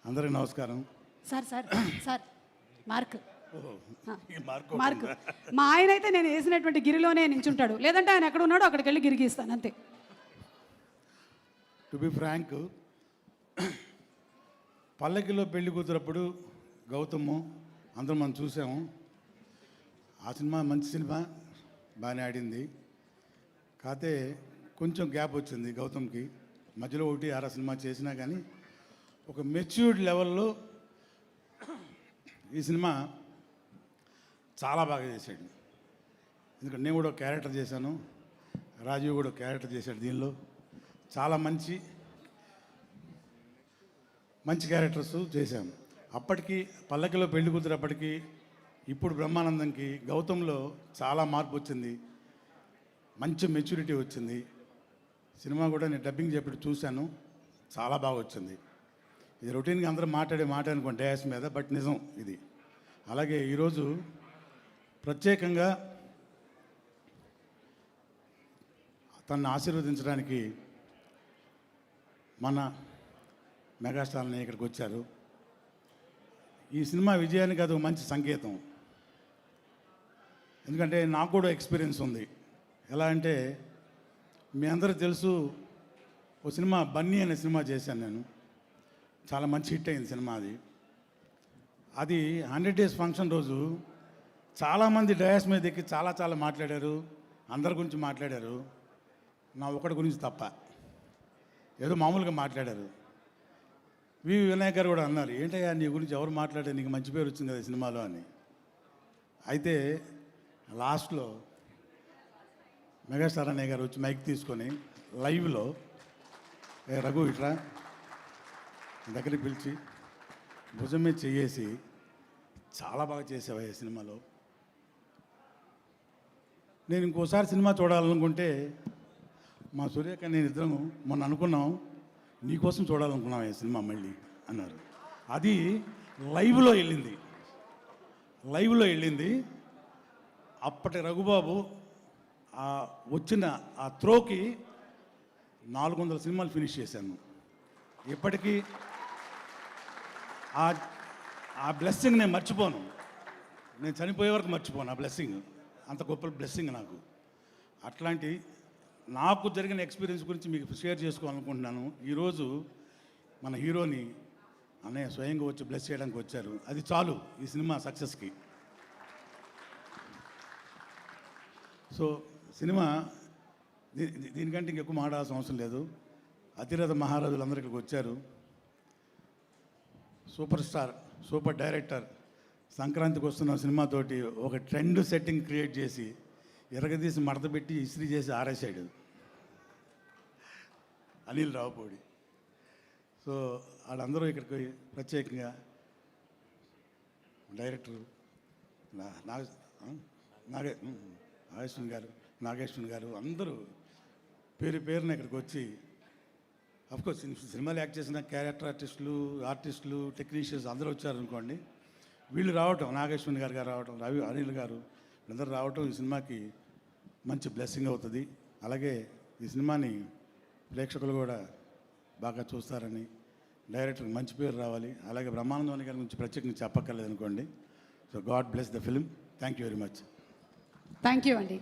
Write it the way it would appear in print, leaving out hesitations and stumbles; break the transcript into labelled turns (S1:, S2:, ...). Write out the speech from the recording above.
S1: అందరికీ నమస్కారం.
S2: Sir sir sir mark
S1: mark
S2: మా ఆయన అయితే నేను వేసినటువంటి గిరిలోనే నించుంటాడు, లేదంటే ఆయన ఎక్కడ ఉన్నాడో అక్కడికి వెళ్ళి గిరికి ఇస్తాను అంతే.
S1: టు బి ఫ్రాంక్, పల్లకిలో పెళ్లి కూతురప్పుడు గౌతమ్ అందరం మనం చూసాము. ఆ సినిమా మంచి సినిమా, బాగానే ఆడింది. కాకపోతే కొంచెం గ్యాప్ వచ్చింది గౌతమ్కి. మధ్యలో ఒకటి ఆరా సినిమా చేసినా కానీ ఒక మెచ్యూర్డ్ లెవెల్లో ఈ సినిమా చాలా బాగా చేశాడు. ఎందుకంటే నేను కూడా ఒక క్యారెక్టర్ చేశాను, రాజీవ్ కూడా ఒక క్యారెక్టర్ చేశాడు. దీనిలో చాలా మంచి క్యారెక్టర్స్ చేశాము. అప్పటికి పల్లకిలో పెళ్లి కూతురప్పటికి ఇప్పుడు బ్రహ్మానందంకి గౌతంలో చాలా మార్పు వచ్చింది, మంచి మెచ్యూరిటీ వచ్చింది. సినిమా కూడా నేను డబ్బింగ్ చెప్పి చూశాను, చాలా బాగా వచ్చింది. ఇది రొటీన్గా అందరూ మాట్లాడే మాట అనుకోండి డ్యాస్ మీద, బట్ నిజం ఇది. అలాగే ఈరోజు ప్రత్యేకంగా తనను ఆశీర్వదించడానికి మన మెగాస్టార్ని ఇక్కడికి వచ్చారు. ఈ సినిమా విజయానికి అది ఒక మంచి సంకేతం. ఎందుకంటే నాకు కూడా ఎక్స్పీరియన్స్ ఉంది. ఎలా అంటే మీ అందరికీ తెలుసు, ఓ సినిమా బన్నీ అనే సినిమా చేశాను నేను. చాలా మంచి హిట్ అయింది సినిమా. అది 100 days ఫంక్షన్ రోజు చాలామంది డయాస్ మీద ఎక్కి చాలా మాట్లాడారు, అందరి గురించి మాట్లాడారు. నా ఒకటి గురించి తప్ప ఏదో మామూలుగా మాట్లాడారు. వినాయక్ గారు కూడా అన్నారు, ఏంటయ్యా నీ గురించి ఎవరు మాట్లాడారు, నీకు మంచి పేరు వచ్చింది కదా సినిమాలో అని. అయితే లాస్ట్లో మెగాస్టార్ అన్నయ్య గారు వచ్చి మైక్ తీసుకొని లైవ్లో, రఘు ఇట్లా దగ్గరికి పిలిచి భుజం మీద చేసి చాలా బాగా చేసావా ఈ సినిమాలో. నేను ఇంకోసారి సినిమా చూడాలనుకుంటే మా సూర్యక నేను ఇద్దరం మొన్న అనుకున్నాం, నీకోసం చూడాలనుకున్నాం ఈ సినిమా మళ్ళీ అన్నారు. అది లైవ్లో వెళ్ళింది. అప్పటి రఘుబాబు వచ్చిన ఆ త్రోకి 400 సినిమాలు ఫినిష్ చేశాను. ఇప్పటికీ ఆ బ్లెస్సింగ్ నేను మర్చిపోను. నేను చనిపోయే వరకు మర్చిపోను ఆ బ్లెస్సింగ్. అంత గొప్ప బ్లెస్సింగ్ నాకు. అట్లాంటి నాకు జరిగిన ఎక్స్పీరియన్స్ గురించి మీకు షేర్ చేసుకోవాలనుకుంటున్నాను. ఈరోజు మన హీరోని అన్నయ్య స్వయంగా వచ్చి బ్లెస్ చేయడానికి వచ్చారు. అది చాలు ఈ సినిమా సక్సెస్కి. సో సినిమా దీనికంటే ఇంకెక్కువ మాట్లాడాల్సిన అవసరం లేదు. అతిరథ మహారాజులు అందరూ ఇక్కడికి వచ్చారు. సూపర్ స్టార్, సూపర్ డైరెక్టర్ సంక్రాంతికి వస్తున్న సినిమాతోటి ఒక ట్రెండ్ సెట్టింగ్ క్రియేట్ చేసి ఎరగదీసి మడత పెట్టి ఇస్త్రీ చేసి ఆరేసాడు అనిల్ రావుపూడి. సో వాళ్ళందరూ ఇక్కడికి ప్రత్యేకంగా డైరెక్టర్ నాగేశ్వన్ గారు అందరూ పేరున ఇక్కడికి వచ్చి, అఫ్కోర్స్ సినిమాలు యాక్ట్ చేసిన క్యారెక్టర్ ఆర్టిస్టులు టెక్నీషియన్స్ అందరూ వచ్చారనుకోండి. వీళ్ళు రావటం, నాగేశ్వన్ గారు రావటం, అనిల్ గారు వీళ్ళందరూ రావటం ఈ సినిమాకి మంచి బ్లెస్సింగ్ అవుతుంది. అలాగే ఈ సినిమాని ప్రేక్షకులు కూడా బాగా చూస్తారని, డైరెక్టర్కి మంచి పేరు రావాలి. అలాగే బ్రహ్మానందం గారి గురించి ప్రత్యేకంగా చెప్పక్కర్లేదు అనుకోండి. So God bless the film. Thank you very much.
S2: Thank you అండి.